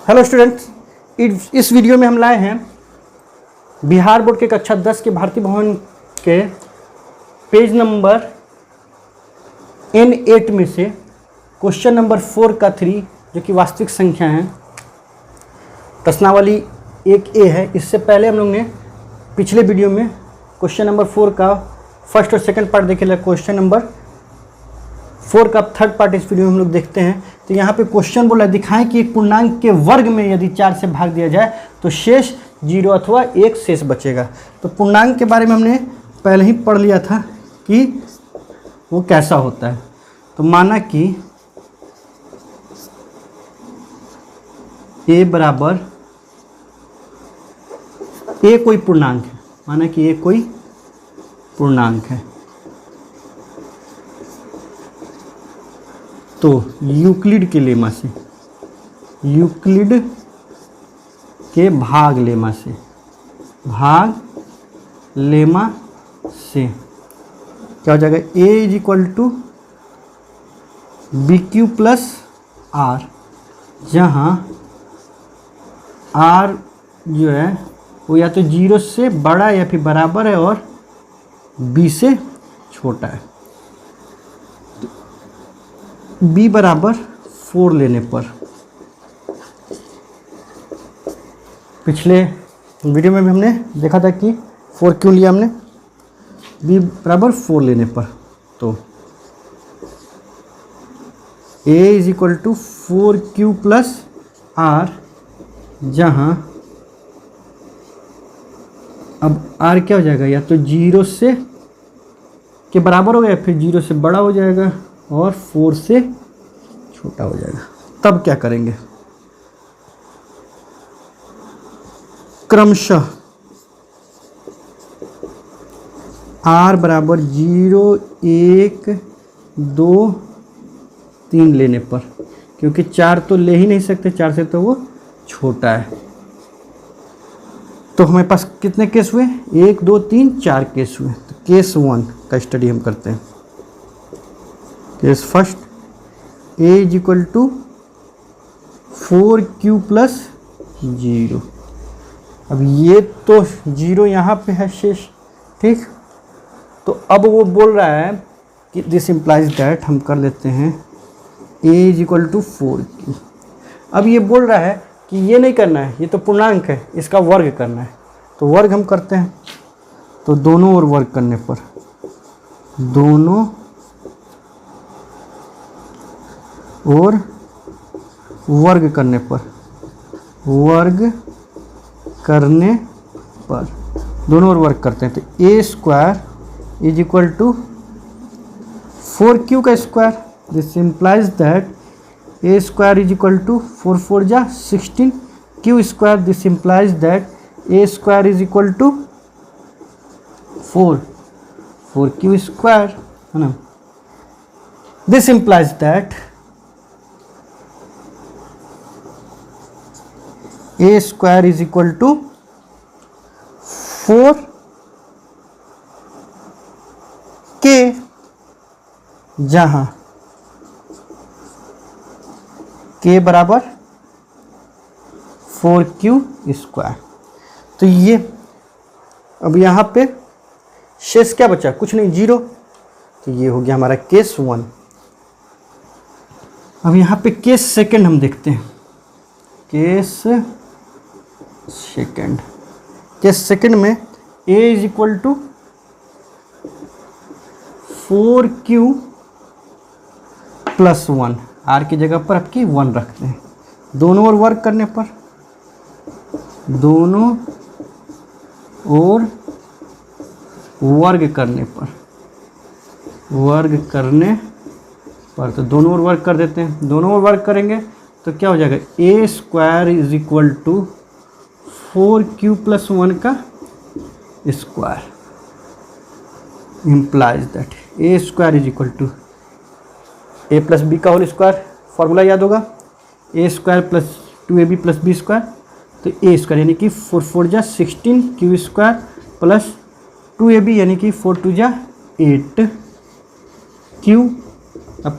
Hello students, इस video में हम लाए हैं बिहार बोर्ड के कक्षा 10 के भारतीय भवन के पेज नंबर N8 में से क्वेश्चन नंबर 4 का 3 जो कि वास्तविक संख्या है, प्रश्नावली 1A है। इससे पहले हम लोग ने पिछले वीडियो में क्वेश्चन नंबर 4 का फर्स्ट और सेकंड पार्ट देखे। क्वेश्चन नंबर 4 का थर्ड पार्ट इस वीडियो में हम लोग देखते हैं। तो यहाँ पे क्वेश्चन बोला, दिखाएं कि एक पूर्णांक के वर्ग में यदि 4 से भाग दिया जाए तो शेष 0 अथवा 1 शेष बचेगा। तो पूर्णांक के बारे में हमने पहले ही पढ़ लिया था कि वो कैसा होता है। तो माना कि a बराबर a कोई पूर्णांक है, माना कि a कोई पूर्णांक है, तो यूक्लिड के लेमा से, यूक्लिड के भाग लेमा से क्या हो जाएगा, a is equal to b q plus r, जहाँ r जो है वो या तो 0 से बड़ा या फिर बराबर है और b से छोटा है। b बराबर 4 लेने पर, पिछले वीडियो में भी हमने देखा था कि 4 क्यों लिया हमने, b बराबर 4 लेने पर, तो a is equal to 4q plus r, जहाँ अब r क्या हो जाएगा, या तो 0 से के बराबर हो गया, फिर 0 से बड़ा हो जाएगा और 4 से छोटा हो जाएगा। तब क्या करेंगे, क्रमशः r बराबर 0, 1, 2, 3 लेने पर, क्योंकि 4 तो ले ही नहीं सकते, 4 से तो वो छोटा है। तो हमारे पास कितने केस हुए, 1, 2, 3, 4 केस हुए। तो केस 1 का स्टडी हम करते हैं। Case first, a is equal to 4q plus 0। अब ये तो 0 यहाँ पे है शेष, ठीक। तो अब वो बोल रहा है कि दिस इम्प्लाइज दैट, हम कर लेते हैं a is equal to 4q। अब ये बोल रहा है कि ये नहीं करना है, ये तो पूर्णांक है, इसका वर्ग करना है। तो वर्ग हम करते हैं, तो दोनों ओर वर्ग करने पर, दोनों और वर्ग करने पर, दोनों ओर वर्ग करते हैं। तो a square is equal to 4q का square. This implies that a square is equal to 4 4 जा 16 q square. This implies that a square is equal to 4q square, है ना। This implies that a square is equal to 4k, जहां k बराबर 4q square. तो ये अब यहाँ पे शेष क्या बचा, कुछ नहीं, 0। तो ये हो गया हमारा केस 1। अब यहाँ पे केस सेकंड हम देखते हैं। केस सेकंड में a is equal to 4q plus 1, r की जगह पर आपकी 1 रखते हैं। दोनों ओर वर्क करने पर, दोनों ओर वर्ग करने पर, तो दोनों ओर वर्ग कर देते हैं। दोनों ओर वर्ग करेंगे तो क्या हो जाएगा, a square is equal to 4q plus 1 का square. Implies that a square is equal to a plus b का होल स्क्वायर, फॉर्मूला याद होगा, a square plus 2ab plus b square. तो a स्क्वायर यानी कि 4 4 जा 16 q स्क्वायर प्लस 2ab यानी कि 4 2 जा 8 q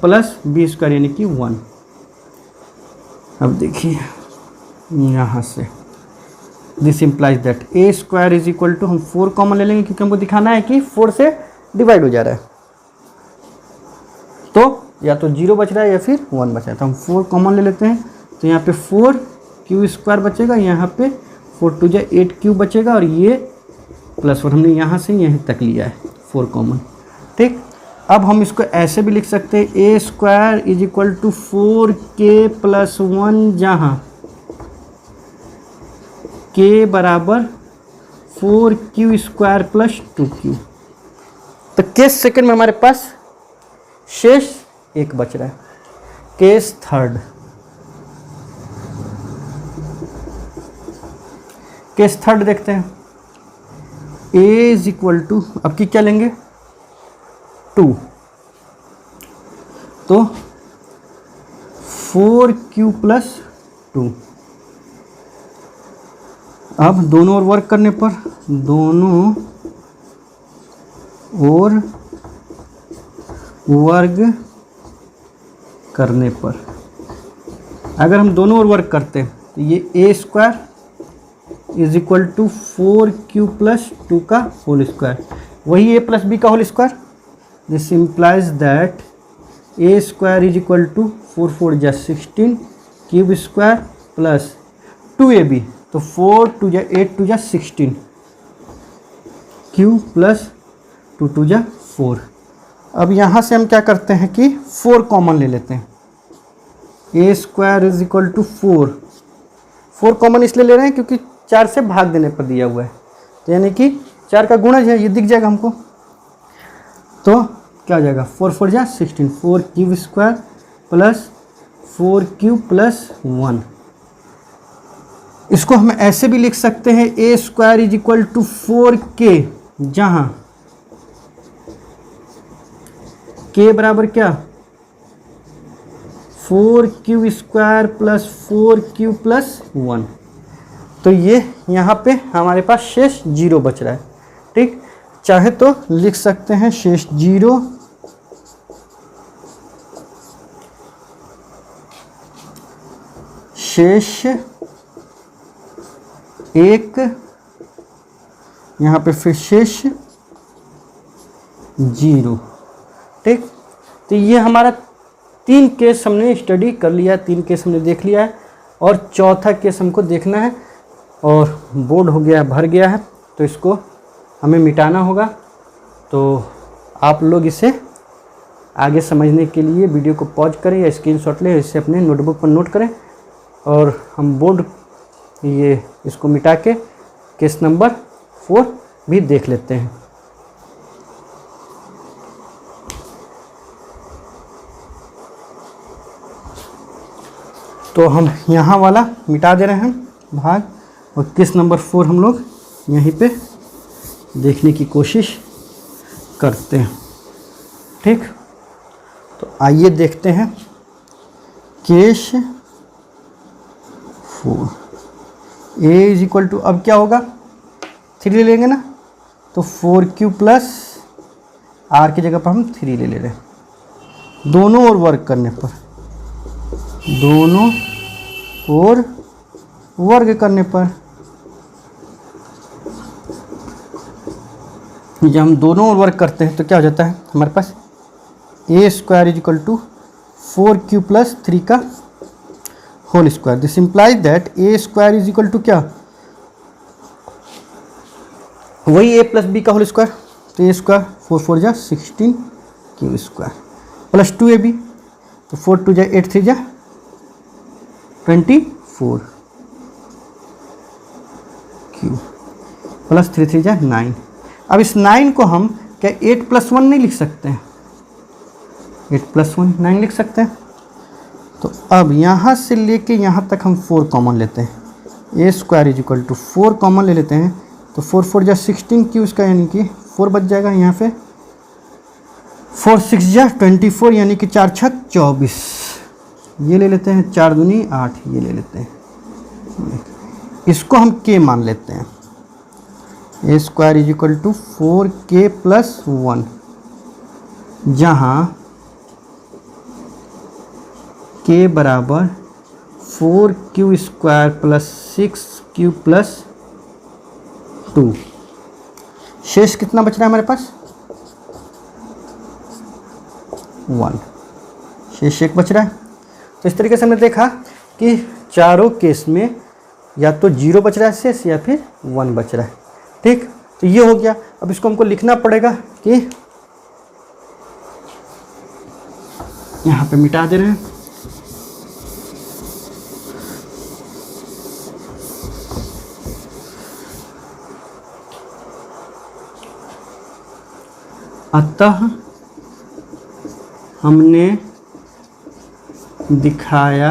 प्लस b स्क्वायर यानी कि 1। अब देखिए यहाँ से this implies that A square is equal to, हम 4 कॉमन ले लेंगे क्योंकि हमको दिखाना है कि 4 से डिवाइड हो जा रहा है, तो या तो 0 बच रहा है या फिर 1 बच रहा है, तो हम 4 कॉमन ले लेते हैं। तो यहाँ पे 4 क्यू स्क्वायर बचेगा, यहाँ पे 4 2 8 क्यू बचेगा, और ये +1 हमने यहाँ से यहीं तक लिया है 4 कॉमन। ठीक, अब हम इसको ऐसे भी लिख सकते हैं ए square is equal to 4k + 1, जहाँ k बराबर 4q स्क्वायर + 2q। तो केस सेकंड में हमारे पास शेष 1 बच रहा है। केस थर्ड, देखते हैं। a इज इक्वल टू, अब की क्या लेंगे 2, तो 4q + 2। अब दोनों ओर वर्क करने पर, दोनों ओर वर्ग करने पर, अगर हम दोनों ओर वर्क करते हैं तो ये A square is equal to 4q + 2 का होल स्क्वायर, वही a + b का whole square. This implies that A square is equal to 4 4 जा 16 क्यूब स्क्वायर + 2ab, तो 4 2 जा 8 2 जा 16 क्यूब + 2 2 जा 4। अब यहाँ से हम क्या करते हैं कि 4 कॉमन ले लेते हैं। ए square is equal to 4 common इसलिए ले रहे हैं क्योंकि 4 से भाग देने पर दिया हुआ है, तो यानी कि 4 का गुणज है, ये दिख जाएगा हमको। तो क्या हो जाएगा 4 4 जा 16, 4 क्यूब स्क्वायर + 4q + 1। इसको हम ऐसे भी लिख सकते हैं ए square is equal to 4k, जहाँ k बराबर क्या 4q स्क्वायर + 4q + 1। तो ये यहाँ पे हमारे पास शेष 0 बच रहा है। ठीक, चाहे तो लिख सकते हैं शेष 0 शेष 1, यहाँ पे फिर शेष 0। ठीक, तो ये हमारा 3 केस हमने स्टडी कर लिया है, 3 केस हमने देख लिया है, और चौथा केस हमको देखना है, और बोर्ड हो गया, भर गया है, तो इसको हमें मिटाना होगा। तो आप लोग इसे आगे समझने के लिए वीडियो को पॉज करें या स्क्रीनशॉट लें, इसे अपने नोटबुक पर नोट करें, और हम बोर्ड ये इसको मिटा के केस नंबर 4 भी देख लेते हैं। तो हम यहाँ वाला मिटा दे रहे हैं भाग, और केस नंबर 4 हम लोग यहीं पे देखने की कोशिश करते हैं। ठीक, तो आइए देखते हैं case 4। a is equal to, अब क्या होगा 3 ले लेंगे ना, तो 4q + r की जगह पर हम 3 ले ले रहे हैं। दोनों ओर वर्क करने पर, दोनों ओर वर्ग करने पर, जब हम दोनों ओर वर्क करते हैं तो क्या हो जाता है हमारे पास a square is equal to 4q + 3 का whole square. This implies that A square is equal to क्या, वही a + b का होल स्क्वायर, तो ए स्क्वायर 4 4 जा 16 क्यू स्क्वायर + 2ab, तो 4 2 जा 8 3 जा 24 क्यू + 3 3 जा 9। अब इस 9 को हम क्या 8 + 1 नहीं लिख सकते हैं, 8 + 1 9 लिख सकते हैं। तो अब यहाँ से लेके यहाँ तक हम 4 कॉमन लेते हैं। ए square is equal to 4 common ले लेते हैं, तो 4 4 जा 16 क्यू इसका, यानी कि 4 बच जाएगा यहाँ पे, 4 6 जा 24, यानी कि 4 6 24, ये ले लेते हैं, 4 दूनी 8, ये ले लेते हैं, इसको हम k मान लेते हैं। ए square is equal to 4k + 1, जहाँ k बराबर 4q² प्लस 6q प्लस 2। शेष कितना बच रहा है हमारे पास? 1। शेष 1 बच रहा है। तो इस तरीके से हमने देखा कि चारों केस में या तो 0 बच रहा है शेष या फिर 1 बच रहा है। ठीक, तो ये हो गया। अब इसको हमको लिखना पड़ेगा कि यहाँ पे मिटा दे रहे हैं। अतः हमने दिखाया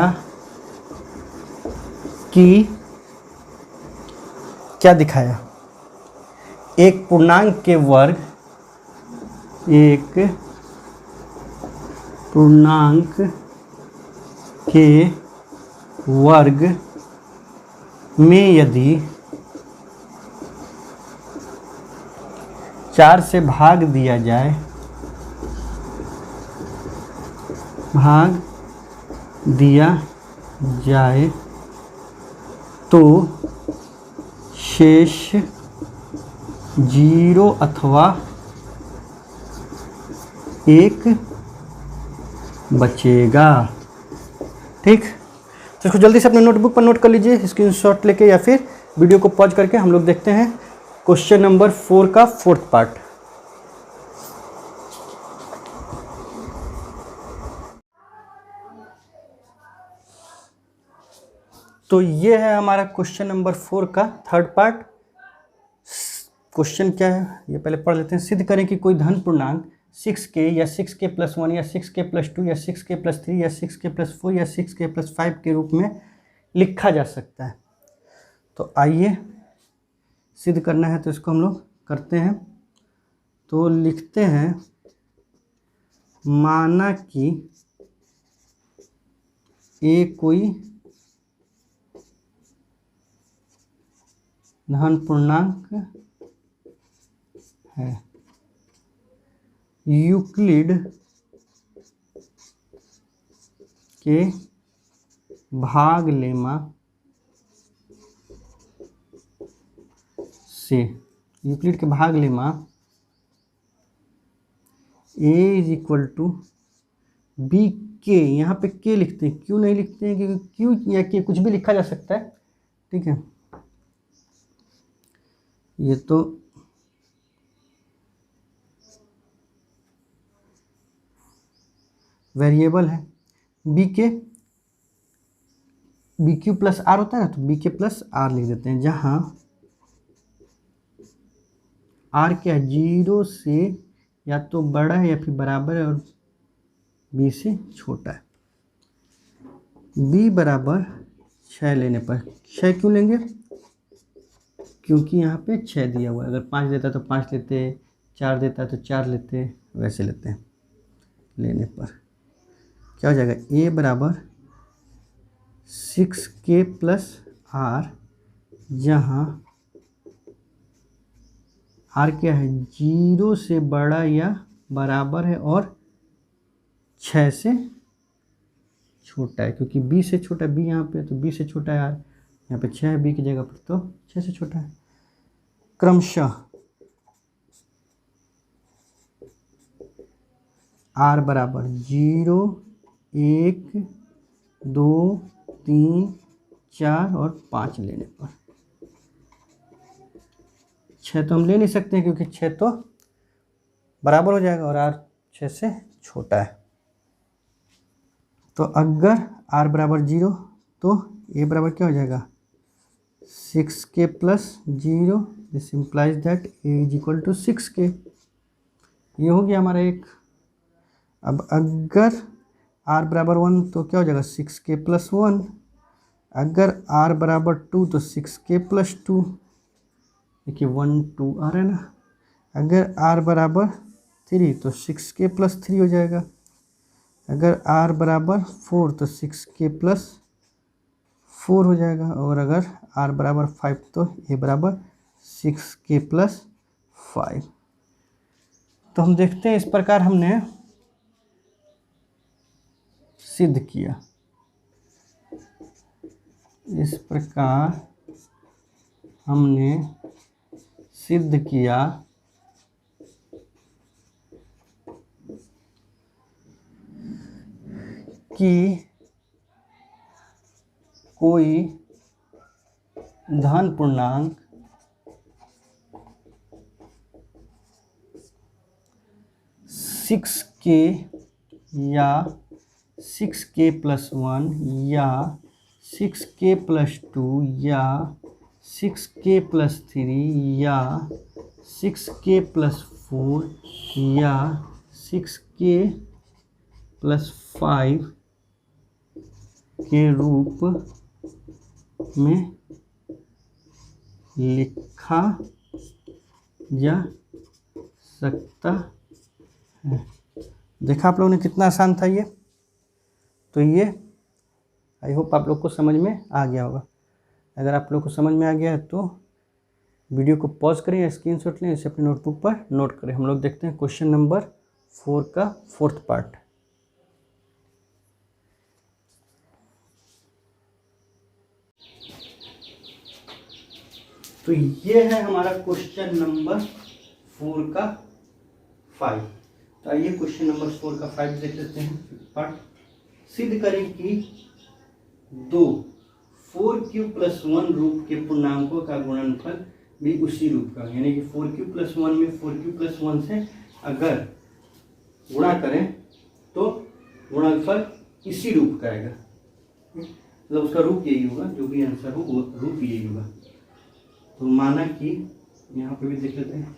कि क्या दिखाया? एक पूर्णांक के वर्ग, एक पूर्णांक के वर्ग में यदि 4 से भाग दिया जाए, तो शेष 0 अथवा 1 बचेगा। ठीक, तो इसको जल्दी से अपने नोटबुक पर नोट कर लीजिए, स्क्रीनशॉट लेके, या फिर वीडियो को पॉज करके हम लोग देखते हैं क्वेश्चन नंबर 4 का 4th पार्ट। तो ये है हमारा क्वेश्चन नंबर 4 का 3rd पार्ट। क्वेश्चन क्या है ये पहले पढ़ लेते हैं। सिद्ध करें कि कोई धन पूर्णांक 6k या 6k प्लस 1 या 6k प्लस 2 या 6k प्लस 3 या 6k प्लस 4 या 6k प्लस 5 के रूप में लिखा जा सकता है। तो आइए सिद्ध करना है, तो इसको हम लोग करते हैं। तो लिखते हैं, माना कि ए कोई धन पूर्णांक है। यूक्लिड के भाग लेमा से, यूक्लिड के भाग lemma a is equal to b के। यहाँ पे के लिखते हैं, क्यों नहीं लिखते हैं? क्योंकि क्यू या के कुछ भी लिखा जा सकता है। ठीक है, ये तो वेरिएबल है। बी क्यू प्लस आर होता है ना, तो बी के प्लस आर लिख देते हैं, जहाँ आर क्या है? 0 से या तो बड़ा है या फिर बराबर है, और बी से छोटा है। बी बराबर 6 लेने पर, 6 क्यों लेंगे? क्योंकि यहाँ पे 6 दिया हुआ है। अगर 5 देता तो 5 लेते, 4 देता तो 4 लेते, वैसे लेते हैं। लेने पर क्या हो जाएगा? ए बराबर 6k प्लस आर, जहाँ आर क्या है? 0 से बड़ा या बराबर है और 6 से छोटा है। क्योंकि बी से छोटा है, बी यहाँ पे, तो बी से छोटा है आर, यहाँ पे 6 है बी की जगह पर, तो 6 से छोटा है। क्रमशः आर बराबर 0, 1, 2, 3, 4 और 5 लेने पर। 6 तो हम ले नहीं सकते हैं, क्योंकि 6 तो बराबर हो जाएगा और आर 6 से छोटा है। तो अगर आर बराबर 0, तो ए बराबर क्या हो जाएगा? 6k plus 0। This implies that a is equal to 6k। ये हो गया हमारा एक। अब अगर आर बराबर 1 तो क्या हो जाएगा? 6k plus 1। अगर आर बराबर 2 तो 6k प्लस 2। देखिए 1 2 आ रहा है ना। अगर आर बराबर 3 तो 6k प्लस 3 हो जाएगा। अगर आर बराबर 4 तो 6k प्लस 4 हो जाएगा। और अगर आर बराबर 5 तो ए बराबर 6k प्लस 5। तो हम देखते हैं, इस प्रकार हमने सिद्ध किया। इस प्रकार हमने सिद्ध किया कि कोई धन पूर्णांक सिक्स के या 6k+1 या 6k+2 या 6k+3 या 6k+4 या 6k+5 के रूप में लिखा जा सकता है। देखा आप लोगों ने कितना आसान था ये। तो ये आई होप आप लोग को समझ में आ गया होगा। अगर आप लोग को समझ में आ गया है तो वीडियो को पॉज करें या स्क्रीनशॉट लें, इसे अपनी नोटबुक पर नोट करें। हम लोग देखते हैं क्वेश्चन नंबर 4 का 4th पार्ट। तो ये है हमारा क्वेश्चन नंबर 4 का 5। तो आइए क्वेश्चन नंबर 4 का 5 देख लेते हैं पार्ट। सिद्ध करें कि दो 4q+1 रूप के पूर्णांकों का गुणनफल भी उसी रूप का, यानी कि 4q+1 में 4q+1 से अगर गुणा करें तो गुणनफल इसी रूप का आएगा, मतलब उसका रूप यही होगा, जो भी आंसर हो वो रूप यही होगा। तो माना कि यहाँ पे भी देख लेते हैं,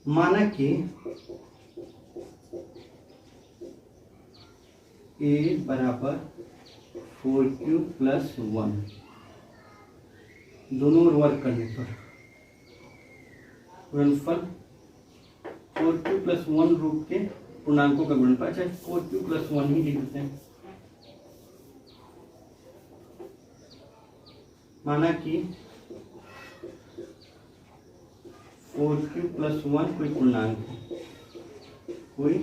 माना कि a बराबर 4q+1, दोनों ओर वर्क करने पर गुणनफल 4q+1 रूप के पूर्णांकों का गुणनफल, चाहे 4q+1 ही लिख देते हैं। माना कि 4q+1 कोई पूर्णांक है, कोई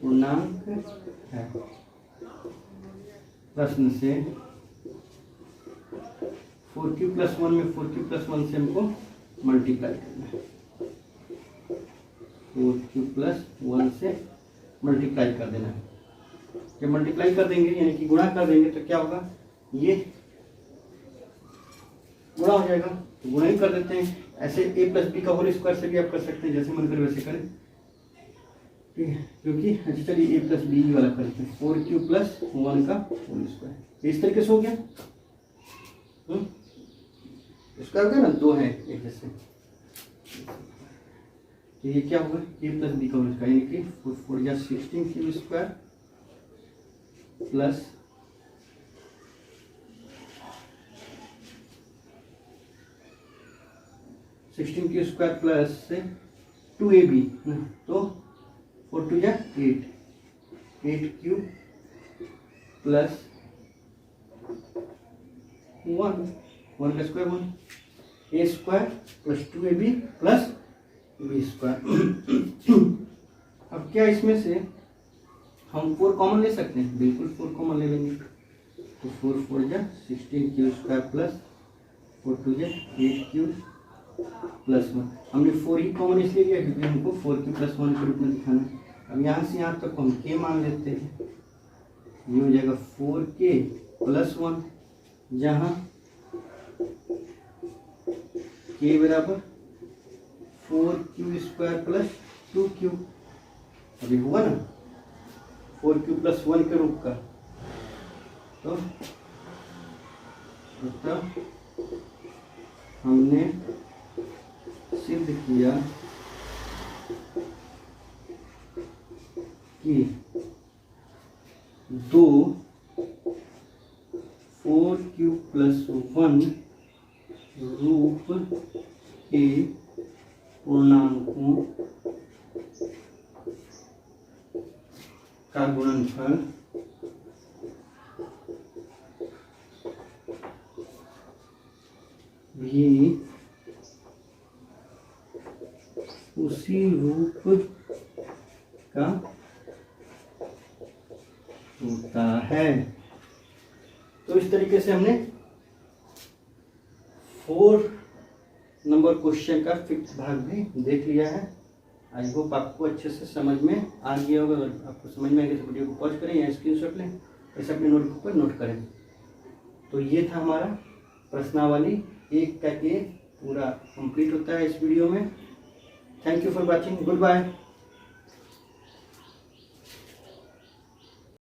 पूर्णांक है। प्रश्न से 4q+1 में 4q+1 से हमको मल्टीप्लाई करना है, 4q+1 से मल्टीप्लाई कर देना है। जब मल्टीप्लाई कर देंगे यानी कि गुणा कर देंगे तो क्या होगा, ये गुणा हो जाएगा, तो गुणा ही कर देते हैं। ऐसे a+b का होल स्क्वायर से भी आप कर सकते हैं, जैसे मन करे वैसे करें, ठीक है। क्योंकि अच्छा चलिए a+b वाला करते हैं, 4q+1 का होल स्क्वायर। इस तरीके से हो गया, स्क्वायर हो गया ना, दो है एक जैसे। तो ये क्या होगा, a+b का होल स्क्वायर, यानी कि 4 या 16q² plus 16q² plus 2ab, तो 4 2 या 8, 8q प्लस 1 का square 1, a² plus 2ab plus b²। अब क्या इसमें से हम 4 कॉमन ले सकते हैं, बिल्कुल 4 कॉमन ले लेंगे। तो 4 4 या 16q² प्लस 4 2 या 8q प्लस 1। हमने 4 ही कॉमन इसलिए लिया क्योंकि हमको 4q+1 के रूप में दिखाना है। अब यहाँ से यहाँ तक हम k मान लेते हैं, ये हो जाएगा 4k+1, जहाँ k बराबर 4q² प्लस 2q। अभी हुआ ना 4q+1 के रूप का, तो हमने सिद्ध किया कि दो 4q+1 रूप के पूर्णांकों का गुणनफल भी उसी रूप का होता है। तो इस तरीके से हमने 4 नंबर क्वेश्चन का 5th भाग भी देख लिया है। आई होप आपको अच्छे से समझ में आ गया होगा। अगर आपको समझ में आ गया तो वीडियो को पॉज करें या स्क्रीनशॉट लें, ऐसे अपने नोटबुक पर नोट करें। तो ये था हमारा प्रश्नावली 1 का A पूरा कंप्लीट होता है इस वीडियो में। Thank you for watching, good bye.